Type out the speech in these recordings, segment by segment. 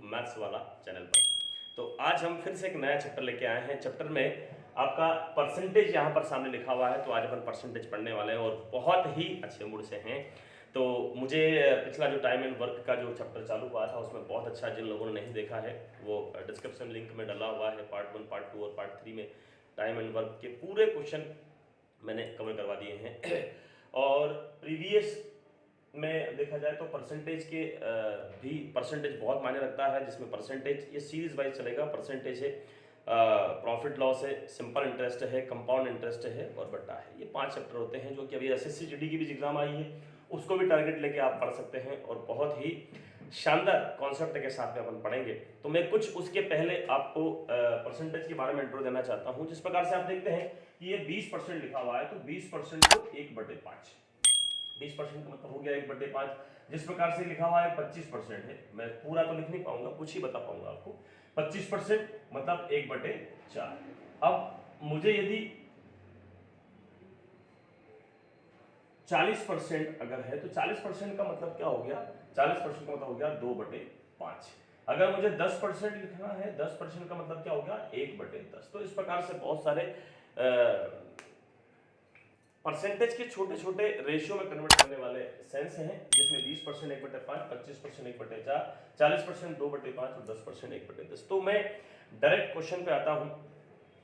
Maths वाला channel पर। तो आज हम फिर से एक नया चैप्टर लेके आए हैं। चैप्टर में आपका परसेंटेज यहाँ पर सामने लिखा हुआ है, तो आज अपन परसेंटेज पढ़ने वाले हैं और बहुत ही अच्छे मूड से हैं। तो मुझे पिछला जो टाइम एंड वर्क का जो चैप्टर चालू हुआ था उसमें बहुत अच्छा, जिन लोगों ने नहीं देखा है वो डिस्क्रिप्शन लिंक में डला हुआ है। पार्ट 1, पार्ट 2 और पार्ट 3 में टाइम एंड वर्क के पूरे क्वेश्चन मैंने कवर करवा दिए हैं। और प्रीवियस में देखा जाए तो परसेंटेज के भी परसेंटेज बहुत मायने रखता है, जिसमें परसेंटेज ये सीरीज वाइज चलेगा। परसेंटेज है, प्रॉफिट लॉस है, सिंपल इंटरेस्ट है, कंपाउंड इंटरेस्ट है और बट्टा है। ये 5 चैप्टर होते हैं जो कि अभी एसएससी जीडी की भी एग्जाम आई है, उसको भी टारगेट लेके आप पढ़ सकते हैं और बहुत ही शानदार कॉन्सेप्ट के साथ में अपन पढ़ेंगे। तो मैं कुछ उसके पहले आपको परसेंटेज के बारे में इंट्रो देना चाहता हूँ। जिस प्रकार से आप देखते हैं कि ये 20% लिखा हुआ है, तो 20% को 1/5, 20% का मतलब हो गया 1/5। जिस प्रकार से लिखा हुआ है 25% है, मैं पूरा तो लिख नहीं पाऊंगा, कुछ ही बता पाऊंगा आपको। 25% मतलब 1/4। अब मुझे यदि 40% अगर है तो 40% का मतलब क्या हो गया? 40% का मतलब हो गया 2/5। अगर मुझे 10% लिखना है, 10% का मतलब क्या हो गया? 1/10। तो इस प्रकार से बहुत सारे परसेंटेज के छोटे छोटे रेशियो में कन्वर्ट करने वाले सेंस हैं, जिसमें 20% 1/5, 25% 1/4, 40% 2/5 और 10% 1/10। तो मैं डायरेक्ट क्वेश्चन पे आता हूं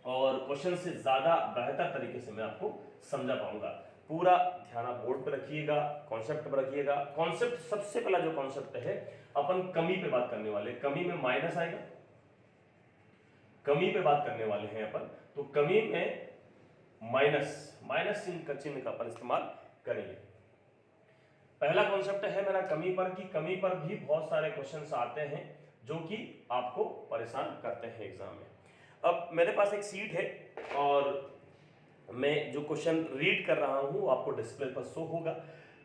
और क्वेश्चन से ज्यादा बेहतर तरीके से मैं आपको समझा पाऊंगा। पूरा ध्यान आप बोर्ड पे रखिएगा, कॉन्सेप्ट पर रखिएगा। कॉन्सेप्ट, सबसे पहला जो कॉन्सेप्ट है, अपन कमी पे बात करने वाले। कमी में माइनस आएगा, कमी पे बात करने वाले हैं अपन। तो कमी में माइनस चिन्ह का अपन इस्तेमाल करेंगे। पहला कॉन्सेप्ट है मेरा कमी पर, कि कमी पर भी बहुत सारे क्वेश्चंस आते हैं जो कि आपको परेशान करते हैं एग्जाम में। अब मेरे पास एक सीट है और मैं जो क्वेश्चन रीड कर रहा हूं आपको डिस्प्ले पर शो होगा।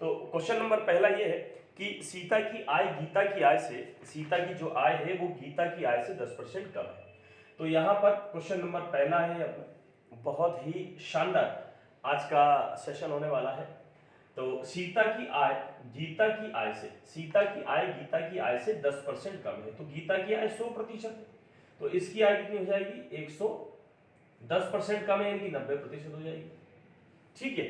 तो क्वेश्चन नंबर पहला ये है कि सीता की आय गीता की आय से, सीता की जो आय है वो गीता की आय से 10% कम है। तो यहाँ पर क्वेश्चन नंबर पहला है अपना, बहुत ही शानदार आज का सेशन होने वाला है। तो सीता की आय गीता की आय से, सीता की आय गीता की आय से 10% कम है। तो गीता की आय 100% है, तो इसकी आय कितनी हो जाएगी? 110% कम है, यानी 90% हो जाएगी। ठीक है,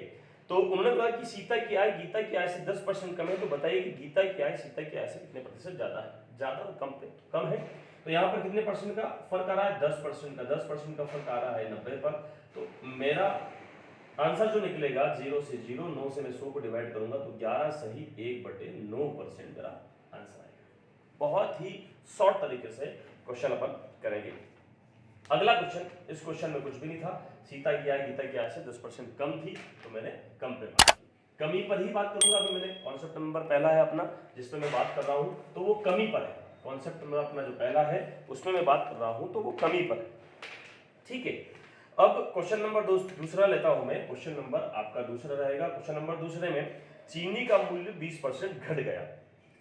तो उन्होंने कहा कि सीता की आय गीता की आय से 10% कम है, तो बताइए कि गीता की आय सीता की आय से कितने प्रतिशत ज्यादा है? ज्यादा और कम पे कम है। तो यहाँ पर कितने परसेंट का फर्क आ रहा है? 10% का। 10% का फर्क आ रहा है 90 पर। तो मेरा आंसर जो निकलेगा 0 से 0, 9 से मैं 100 को डिवाइड करूंगा तो 11 सही 1/9% मेरा आंसर आएगा। बहुत ही शॉर्ट तरीके से क्वेश्चन अपन करेंगे। अगला क्वेश्चन, इस क्वेश्चन में कुछ भी नहीं था। सीता की आय गीता की आय से 10% कम थी, तो मैंने कम पे बात की। कमी पर ही बात करूंगा। अभी मैंने कॉन्सेप्ट नंबर पहला है अपना जिसपे मैं बात कर रहा हूं, तो वो कमी पर है। कॉन्सेप्ट नंबर अपना जो पहला है उसमें मैं बात कर रहा हूं, तो वो कमी पर है। ठीक है, अब क्वेश्चन नंबर दूसरा लेता हूं मैं। क्वेश्चन नंबर आपका दूसरा रहेगा। क्वेश्चन नंबर दूसरे में चीनी का मूल्य 20% घट गया।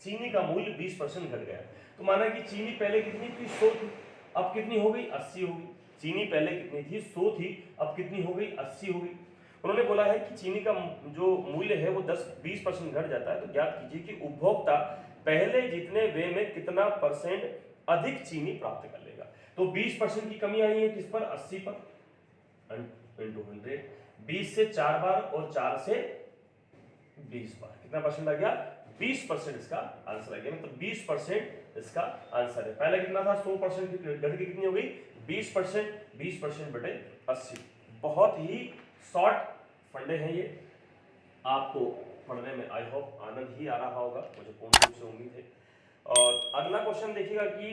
चीनी का मूल्य 20% घट गया। तो माना कि चीनी पहले कितनी थी? 100 थी, अब कितनी हो गई? 80 हो गई। चीनी पहले कितनी थी? 100 थी, अब कितनी हो गई? 80 हो गई। उन्होंने बोला है कि चीनी का जो मूल्य है वो 20% घट जाता है, तो ज्ञात कीजिए कि उपभोक्ता पहले जितने वे में कितना परसेंट अधिक चीनी प्राप्त कर लेगा। तो 20% की कमी आई है किस पर? 80 पर, इंटू 100। 20 से 4 बार और 4 से 20 बार, कितना परसेंट आ गया? 20% इसका आंसर आ गया। मतलब 20% इसका आंसर है। पहले कितना था? 100% की घट के कितनी हो गई? 20%। 20% बटे 80। बहुत ही शॉर्ट फंडे हैं ये, आपको पढ़ने में आई होप आनंद ही आ रहा होगा, मुझे पूर्ण रूप से उम्मीद है। और अगला क्वेश्चन देखिएगा कि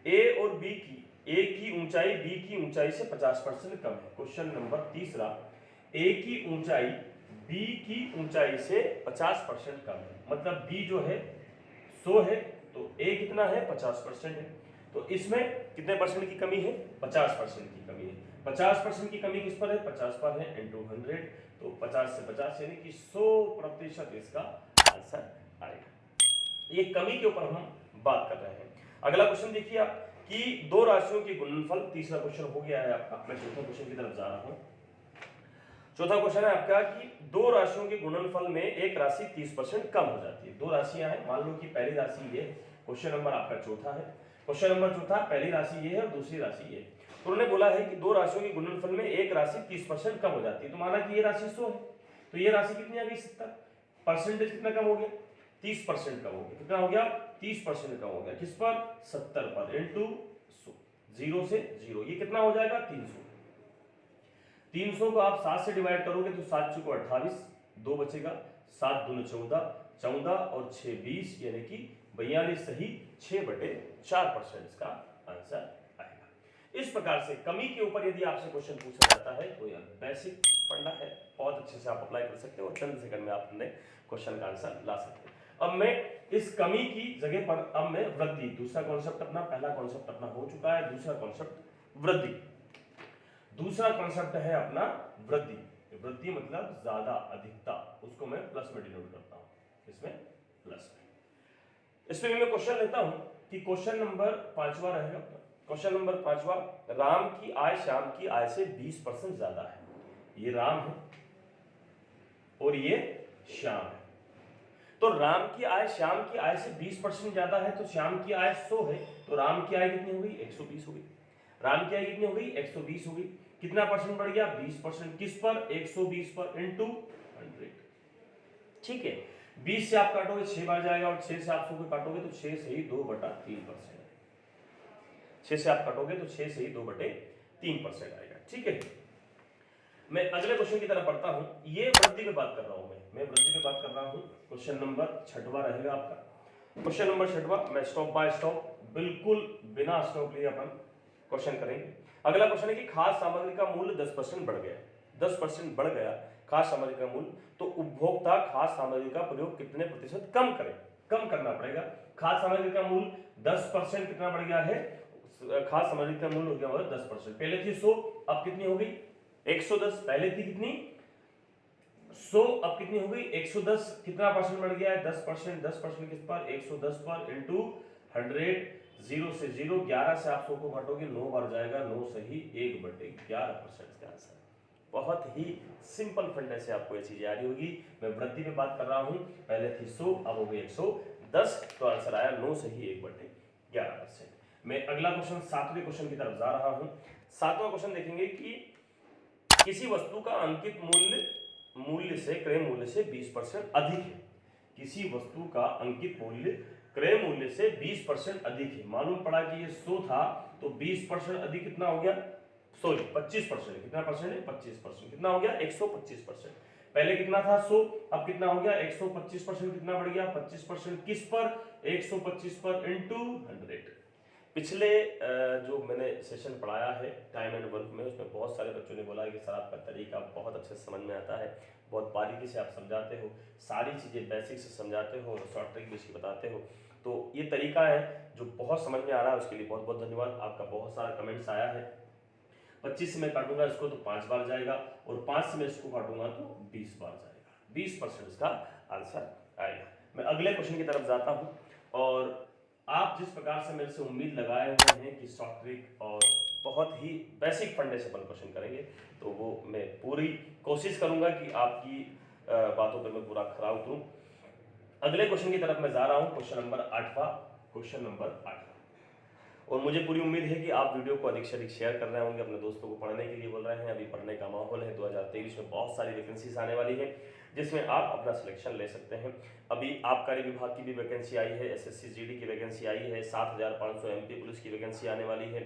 ए और बी की, ए की ऊंचाई बी की ऊंचाई से 50% कम है। क्वेश्चन नंबर तीसरा, ए की ऊंचाई बी की ऊंचाई से 50% कम है। मतलब बी जो है 100 है, तो ए कितना है? 50% है। तो इसमें कितने परसेंट की कमी है? 50% की कमी है। 50% की कमी किस पर है? 50 पर है, इंटू 100। तो 50 से 50 यानी कि 100% इसका आंसर आएगा। ये कमी के ऊपर हम बात कर रहे हैं। अगला क्वेश्चन देखिए आप कि दो राशियों के गुणनफल, तीसरा क्वेश्चन हो गया है आपका। मैं चौथा क्वेश्चन की तरफ जा रहा हूं। चौथा क्वेश्चन है आपका कि दो राशियों के गुणनफल में एक राशि 30% कम हो जाती है। दो राशियां हैं, मान लो कि पहली राशि ये, क्वेश्चन नंबर आपका चौथा है। क्वेश्चन नंबर चौथा, पहली राशि ये है और दूसरी राशि ये है। तो उन्होंने बोला है कि दो राशियों के गुणनफल में एक राशि 30% कम हो जाती है। तो माना कि ये राशि 100 है, तो ये राशि कितनी आ गई 70, परसेंटेज कितना कम हो गया 30% कम हो गया। कितना हो गया 30% कम हो गया, किस पर 70 पर, इंटू 0 से 0, ये कितना हो जाएगा 300। 300 को आप 7 से डिवाइड करोगे तो 7 चौको 28, 2 बचेगा, 7 दूनी 14, 14 और 6 20, यानी कि 42 सही 6/4% इसका आंसर आएगा। इस प्रकार से कमी के ऊपर यदि आपसे क्वेश्चन पूछा जाता है तो यह बेसिक फंडा है, बहुत अच्छे से आप अप्लाई कर सकते हो और चंद सेकंड में आप अपने क्वेश्चन का आंसर ला सकते हो। अब मैं इस कमी की जगह पर अब मैं वृद्धि, दूसरा कॉन्सेप्ट अपना, पहला कॉन्सेप्ट अपना हो चुका है, दूसरा कॉन्सेप्ट वृद्धि। दूसरा कॉन्सेप्ट है अपना वृद्धि। वृद्धि मतलब ज्यादा, अधिकता, उसको मैं प्लस में डिनोट करता हूं, इसमें प्लस में। इसमें मैं क्वेश्चन लेता हूं कि क्वेश्चन नंबर 5वां रहेगा। क्वेश्चन नंबर 5वां, राम की आय श्याम की आय से 20% ज्यादा है। ये राम है और ये श्याम है। तो राम की आय श्याम की आय से 20% ज्यादा है, तो श्याम की आय 100 है, तो राम की आय कितनी हो गई 120 हो गई। राम की आय कितनी हो गई 120 हो गई। कितना परसेंट बढ़ गया 20%, किस पर 120 पर, इंटू 100। ठीक है, 20 से आप काटोगे 6 बार जाएगा और 6 से आप 100 को काटोगे तो 6 से ही 2/3%। 6 से आप काटोगे तो 6 से ही 2/3% आएगा। ठीक है, मैं अगले क्वेश्चन की तरफ बढ़ता हूं। ये वृद्धि में बात कर रहा हूं, मैं वृद्धि में बात कर रहा हूं। क्वेश्चन नंबर 6वां रहेगा आपका। क्वेश्चन नंबर 6वां, मैं स्टॉप बाय स्टॉप, बिल्कुल बिना स्टॉप लिए अपन क्वेश्चन करेंगे। अगला क्वेश्चन है कि खाद्य सामग्री का मूल्य 10% बढ़ गया, 10% बढ़ गया खाद्य सामग्री का मूल्य, तो उपभोक्ता खाद्य सामग्री का प्रयोग कितने प्रतिशत कम करे। कम करना पड़ेगा। खाद्य सामग्री का मूल्य 10% कितना बढ़ गया है, खाद्य सामग्री का मूल्य हो गया 10%। पहले थी 100, अब कितनी हो गई 110। पहले थी कितनी 100, अब कितनी हो गई 110। कितना परसेंट बढ़ गया है 10%। 10% किस पर 110 पर, इंटू 100, 0 से 0, 11 से आप 100 को घटोगे 9 बार जाएगा, 9 सही 1/11% का आंसर। बहुत ही सिंपल फंडे से आपको ये चीजें आ रही होगी। मैं वृद्धि में बात कर रहा हूं, पहले थी 100, अब हो गई 110, तो आंसर आया 9 सही 1/11%। मैं अगला क्वेश्चन 7वें क्वेश्चन की तरफ जा रहा हूं। 7वां क्वेश्चन देखेंगे कि किसी वस्तु का अंकित मूल्य से क्रय मूल्य से 20% अधिक है। किसी वस्तु का अंकित मूल्य क्रय मूल्य से 20% अधिक है। मालूम पड़ा कि ये 100 था, तो 20% अधिक कितना हो गया, सॉरी 25%। कितना परसेंट है 25%। कितना हो गया 125%। पहले कितना था 100, अब कितना हो गया 125%। कितना बढ़ गया 25%, किस पर 125 पर, इंटू 100। पिछले जो मैंने सेशन पढ़ाया है टाइम एंड वर्क में, उसमें बहुत सारे बच्चों ने बोला कि सर आपका तरीका बहुत अच्छे से समझ में आता है, बहुत बारीकी से आप समझाते हो, सारी चीज़ें बेसिक से समझाते हो और शॉर्ट ट्रिक भी इसकी बताते हो। तो ये तरीका है जो बहुत समझ में आ रहा है, उसके लिए बहुत बहुत धन्यवाद। आपका बहुत सारा कमेंट्स आया है। 25 से मैं काटूंगा इसको तो 5 बार जाएगा, और 5 से मैं इसको काटूंगा तो 20 बार जाएगा। 20% इसका आंसर आएगा। मैं अगले क्वेश्चन की तरफ जाता हूँ, और आप जिस प्रकार से मेरे से उम्मीद लगाए हुए हैं कि शॉर्ट ट्रिक और बहुत ही बेसिक फंडे से अपन क्वेश्चन करेंगे, तो वो मैं पूरी कोशिश करूंगा कि आपकी बातों पर मैं पूरा खरा उतरूं। अगले क्वेश्चन की तरफ मैं जा रहा हूं, क्वेश्चन नंबर 8वां। क्वेश्चन नंबर 8, और मुझे पूरी उम्मीद है कि आप वीडियो को अधिक से अधिक शेयर कर रहे होंगे, अपने दोस्तों को पढ़ने के लिए बोल रहे हैं। अभी पढ़ने का माहौल है, 2023 में बहुत सारी वैकेंसीज आने वाली है, जिसमें आप अपना सिलेक्शन ले सकते हैं। अभी आबकारी विभाग की भी वैकेंसी आई है, एसएससी जीडी की वैकेंसी आई है, 7500 एमपी पुलिस की वैकेंसी आने वाली है,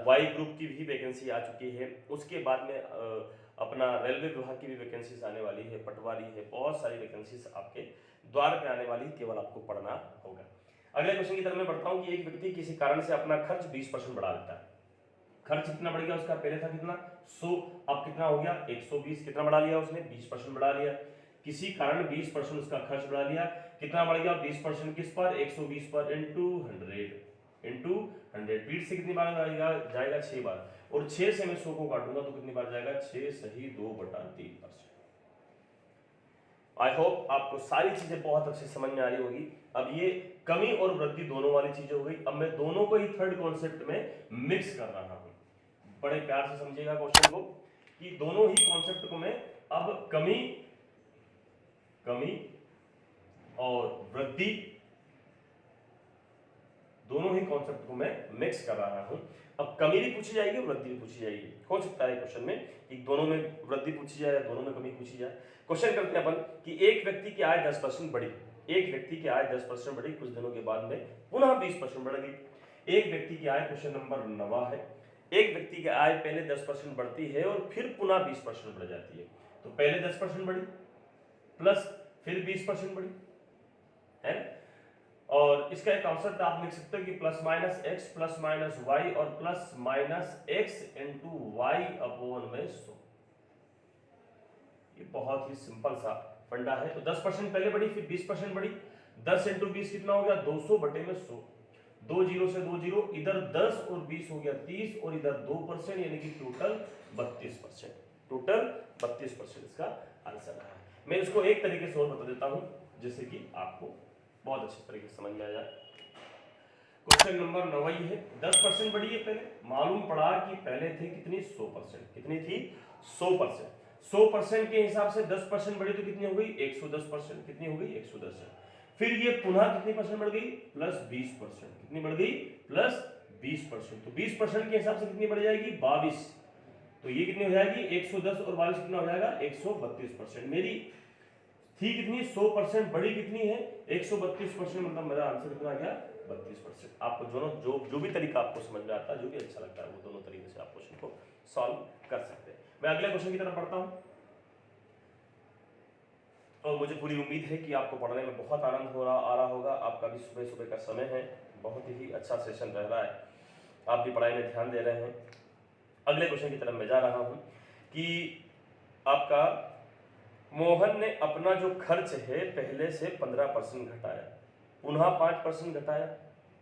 वाई ग्रुप की भी वैकेंसी आ चुकी है। उसके बाद में अपना रेलवे विभाग की भी वैकेंसीज आने वाली है, पटवारी है, बहुत सारी वैकेंसीज आपके द्वार पे आने वाली है, केवल आपको पढ़ना होगा। अगले क्वेश्चन की तरफ मैं बढ़ता हूं कि एक व्यक्ति किसी कारण से अपना खर्च 20% बढ़ा देता है। खर्च कितना बढ़ गया उसका, पहले था कितना 100, अब कितना हो गया 120। कितना बढ़ा लिया उसने 20% बढ़ा लिया। किसी कारण 20% उसका खर्च बढ़ा लिया, कितना बढ़ गया 20%, किस पर 120 पर, इंटू 100। 20 से कितनी बार जाएगा 6 बार, और 6 से मैं 100 को काटूंगा तो कितनी बार जाएगा 6 सही 2/3%। आई होप आपको सारी चीजें बहुत अच्छे समझ में आ रही होगी। अब ये कमी और वृद्धि दोनों वाली चीजें हो गई। अब मैं दोनों को ही थर्ड कॉन्सेप्ट में मिक्स कर रहा हूं। बड़े प्यार से समझिएगा क्वेश्चन को, कि दोनों ही कॉन्सेप्ट को मैं अब कमी और वृद्धि दोनों ही कॉन्सेप्ट को मैं मिक्स कर रहा हूं। अब कमी भी पूछी जाएगी और वृद्धि भी पूछी जाएगी। हो सकता है क्वेश्चन में कि दोनों में वृद्धि पूछी जाए या दोनों में कमी पूछी जाए। क्वेश्चन करते हैं अपन कि एक व्यक्ति की आय 10% बढ़ी, एक व्यक्ति की आय 10% बढ़ी, कुछ दिनों के बाद में पुनः 20% बढ़ गई। एक व्यक्ति की आय, क्वेश्चन नंबर 9 है, एक व्यक्ति की आय पहले 10% बढ़ती है और फिर पुनः 20% बढ़ जाती है। तो पहले 10% बढ़ी प्लस फिर 20% बढ़ी है, और इसका एक कॉन्सेप्ट आप लिख सकते हो कि plus minus x plus minus y और plus minus x into y upon में 100। ये बहुत ही सिंपल सा फंडा है। तो 10% पहले बढ़ी फिर 20% बढ़ी, 10 इंटू 20 कितना हो गया 200 बटे में 100, 2 जीरो से 2 जीरो, इधर 10 और 20 हो गया 30 और इधर 2% यानी कि टोटल 32%, टोटल 32% इसका आंसर है। मैं इसको एक तरीके से और बता देता हूं जिससे कि आपको बहुत अच्छे तरीके से समझ में आ जाए। क्वेश्चन नंबर 9 ही है, 10% बढ़ी है पहले, मालूम पड़ा कि पहले थे कितनी 100%, कितनी थी 100%, 100% के हिसाब से 10% बढ़ी तो कितनी हो गई 110%, कितनी हो गई 110। फिर ये पुनः कितनी परसेंट बढ़ गई प्लस 20%, कितनी बढ़ गई प्लस 20%, तो 20% के हिसाब से कितनी बढ़ जाएगी 22, तो ये कितनी हो जाएगी 110 और 22 कितना हो जाएगा 132%। मेरी थी कितनी 100% बड़ी कितनी है 132%, मतलब मेरा आंसर कितना आ गया 32%। आपको जो भी तरीका आपको समझ में आता है, जो भी अच्छा लगता है, वो दोनों तरीके से आप क्वेश्चन को सॉल्व कर सकते हैं। मैं अगले क्वेश्चन की तरफ बढ़ता हूं और मुझे पूरी उम्मीद है कि आपको पढ़ने में बहुत आनंद आ रहा होगा। आपका भी सुबह सुबह का समय है, बहुत ही अच्छा सेशन रह रहा है, आप भी पढ़ाई में ध्यान दे रहे हैं। अगले क्वेश्चन की तरफ मैं जा रहा हूं कि आपका मोहन ने अपना जो खर्च है पहले से 15% घटाया, पुनः 5% घटाया,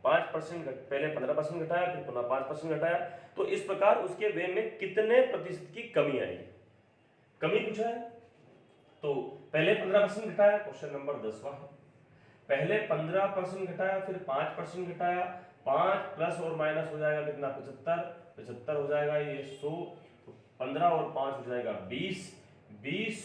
5% पहले 15% घटाया फिर पुनः 5% घटाया, तो इस प्रकार उसके वे में कितने प्रतिशत की कमी आएगी। कमी पूछा है तो पहले 15% घटाया, क्वेश्चन नंबर 10वां है, पहले 15% घटाया फिर 5% घटाया, 5 प्लस और माइनस हो जाएगा कितना 75 हो जाएगा, ये 100, 15 और 5 हो जाएगा 20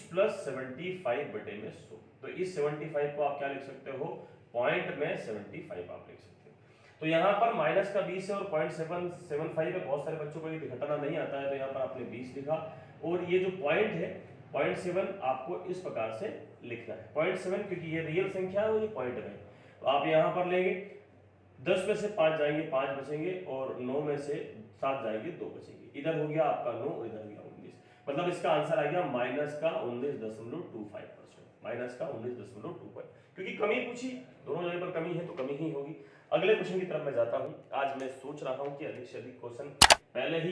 प्लस 75 बटे में 100। तो इस 75 को आप क्या लिख सकते हो पॉइंट में 75 आप लिख सकते हो। तो यहाँ पर माइनस का 20 है और 0.775 है, बहुत सारे बच्चों को ये घटाना नहीं आता है, तो यहाँ पर आपने 20 लिखा और ये जो पॉइंट है 0.7 आपको इस प्रकार से लिखना है 0.7, क्योंकि ये रियल संख्या है और ये पॉइंट में। तो आप यहाँ पर लेंगे 10 में से 5 जाएंगे 5 बचेंगे और 9 में से 7 जाएंगे 2 बचेंगे, इधर हो गया आपका 9 और इधर हो गया 19, मतलब इसका आंसर आ गया माइनस का 19.25%, माइनस का 19.25, क्योंकि कमी पूछी, दोनों जगह पर कमी है तो कमी ही होगी। अगले क्वेश्चन की तरफ मैं जाता हूं। आज मैं सोच रहा हूं कि अधिक से अधिक क्वेश्चन पहले ही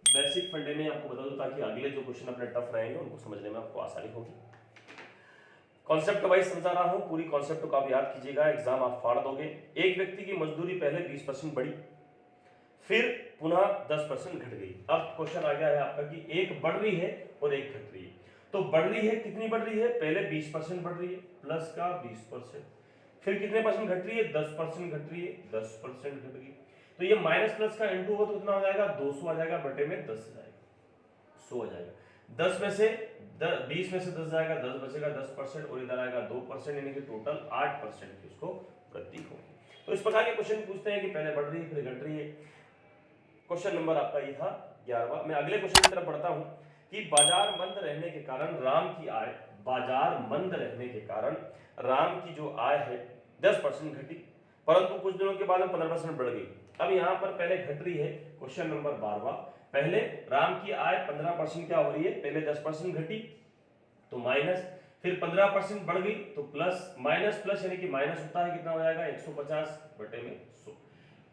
बेसिक फंडे में आपको बता दूं ताकि अगले जो क्वेश्चन अपने टफ रहेंगे उनको समझने में आपको आसानी होगी। कॉन्सेप्ट वाइज समझा रहा हूं, पूरी कॉन्सेप्ट को आप याद कीजिएगा, एग्जाम आप फाड़ दोगे। एक व्यक्ति की मजदूरी पहले 20% बढ़ी फिर पुनः 10% घट गई। अब क्वेश्चन आ गया है आपका कि एक बढ़ रही है और एक घट रही है। तो बढ़ रही है, कितनी बढ़ रही है, पहले 20% बढ़ रही है प्लस का 20%, फिर कितने परसेंट घट रही है 10% घट रही है, 10% घट गई। तो ये माइनस प्लस का इंटू हो तो कितना हो जाएगा 200 आ जाएगा, बटे में 10 आ जाएगा, 100 आ जाएगा। 10 में से 20 में से 10 जाएगा, 10 बचेगा, 10% और इधर आएगा 2%, यानी कि टोटल 8% की उसको वृद्धि होगी। तो इस प्रकार के क्वेश्चन पूछते हैं कि पहले बढ़ रही है फिर घट रही है। क्वेश्चन नंबर आपका ये था 11वां। मैं अगले क्वेश्चन की तरफ बढ़ता हूं कि बाजार मंद रहने के कारण राम की आय, बाजार मंद रहने के कारण राम की जो आय है 10% घटी, परंतु कुछ दिनों के बाद में 15% बढ़ गई। अब यहां पर पहले घट रही है, क्वेश्चन नंबर 12वां, पहले राम की आय 15% क्या हो रही है, पहले 10% घटी तो माइनस, फिर 15% बढ़ गई तो प्लस, माइनस प्लस यानी कि माइनस होता है कितना हो जाएगा 150 बटे में 100,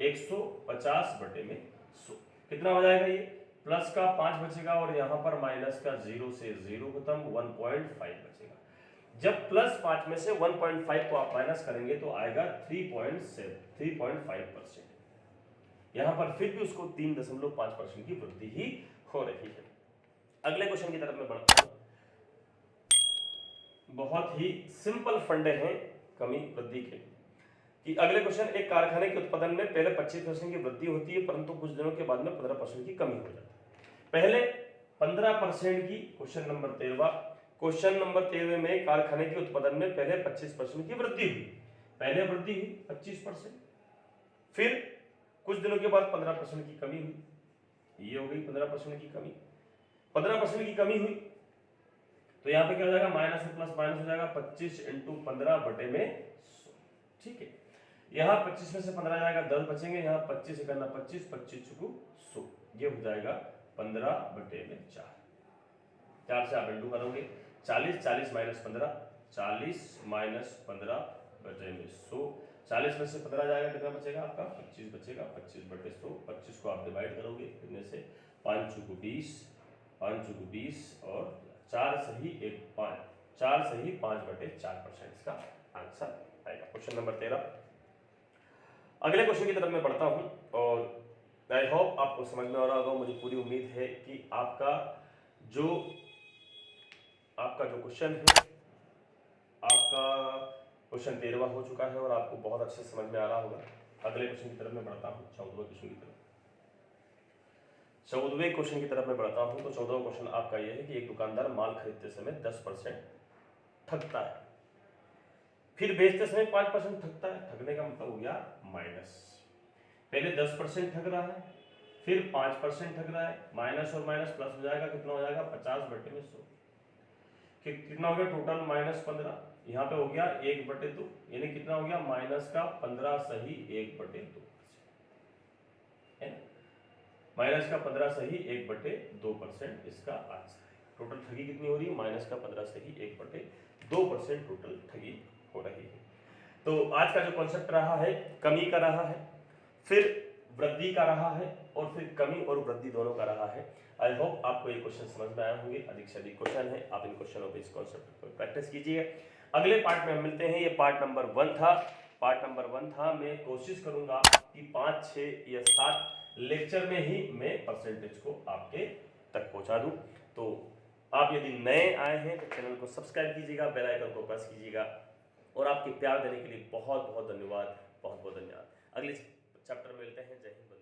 150 बटे में 100 कितना हो जाएगा, ये प्लस का 5 बचेगा और यहां पर माइनस का 0 से 0 खत्म, 1.5 बचेगा। जब प्लस 5 में से 1.5 को आप माइनस करेंगे तो आएगा 3.5%। यहां पर फिर भी उसको 3.5% की वृद्धि ही हो रही है। अगले क्वेश्चन की तरफ मैं बढ़ता हूं। बहुत ही सिंपल फंडे हैं कमी वृद्धि के कि अगले क्वेश्चन, एक कारखाने के उत्पादन में पहले 25% की वृद्धि होती है परंतु कुछ दिनों के बाद में 15% की कमी हो जाती है। पहले 15% की, क्वेश्चन नंबर 13वां, क्वेश्चन नंबर 13 में कारखाने के उत्पादन में पहले 25% की वृद्धि हुई, पहले वृद्धि हुई 25%, फिर कुछ दिनों के बाद 15% की कमी हुई, ये हो गई 15% की कमी। 15% की कमी हुई तो यहाँ पे क्या हो जाएगा, माइनस और प्लस माइनस हो जाएगा, 25 इंटू 15 बटे में 100। ठीक है, यहाँ 25 में से 15 जाएगा, 10 बचेंगे, यहाँ 25 से करना 25, 25 चुकू 100, ये हो जाएगा 15 बटे में 4। 4 से आप इंटू करोगे, 40, 40 माइनस 15, 40 माइनस 15 बटे में 100। 40 में से 15 जाएगा, कितना बचेगा आपका, 25 बचेगा, 25 बटे 100। 25 को आप डिवाइड करोगे, कितने से, 5 चुकू 20, 5 चुकू 20 और 4 सही 1 5, 4 सही 5 बटे 4% इसका आंसर आएगा। Question number 13। अगले क्वेश्चन की तरफ मैं बढ़ता हूं और आई होप आपको समझ में आ रहा होगा, मुझे पूरी उम्मीद है कि आपका जो क्वेश्चन है, आपका क्वेश्चन 13वां हो चुका है और आपको बहुत अच्छे से समझ में आ रहा होगा। अगले क्वेश्चन की तरफ मैं बढ़ता हूँ, 14वें क्वेश्चन की तरफ। 14वें क्वेश्चन की तरफ मैं बढ़ता हूँ तो 14वां क्वेश्चन आपका यह है कि एक दुकानदार माल खरीदते समय 10% ठगता है, फिर बेचते समय 5% ठगता है। ठगने का मतलब हो गया माइनस। पहले 10% ठग रहा है, फिर 5% ठग रहा है, माइनस और माइनस प्लस हो जाएगा, कितना हो जाएगा, 50 बटे में 100। कितना हो गया टोटल, माइनस 15, यहाँ पे हो गया 1/2, यानी कितना हो गया, माइनस का 15 सही 1/2 है ना, माइनस का 15 सही 1/2% इसका आंसर है। टोटल ठगी कितनी हो रही है, माइनस का 15 सही 1/2% टोटल ठगी हो रही है। तो आज का जो कॉन्सेप्ट रहा है, कमी का रहा है, फिर वृद्धि का रहा है और फिर कमी और वृद्धि दोनों का रहा है। आई होप आपको ये क्वेश्चन समझ में आए होंगे। अधिक से अधिक क्वेश्चन है, आप इन क्वेश्चनों पे इस कॉन्सेप्ट पर प्रैक्टिस कीजिए। अगले पार्ट में हम मिलते हैं। ये पार्ट नंबर 1 था। पार्ट नंबर 1 था। मैं कोशिश करूंगा कि 5, 6 या 7 लेक्चर में ही मैं परसेंटेज को आपके तक पहुंचा दूं। तो आप यदि नए आए हैं तो चैनल को सब्सक्राइब कीजिएगा, बेल आइकन को प्रेस कीजिएगा और आपके प्यार देने के लिए बहुत बहुत धन्यवाद, बहुत बहुत धन्यवाद। अगले चैप्टर में मिलते हैं। जय हिंद।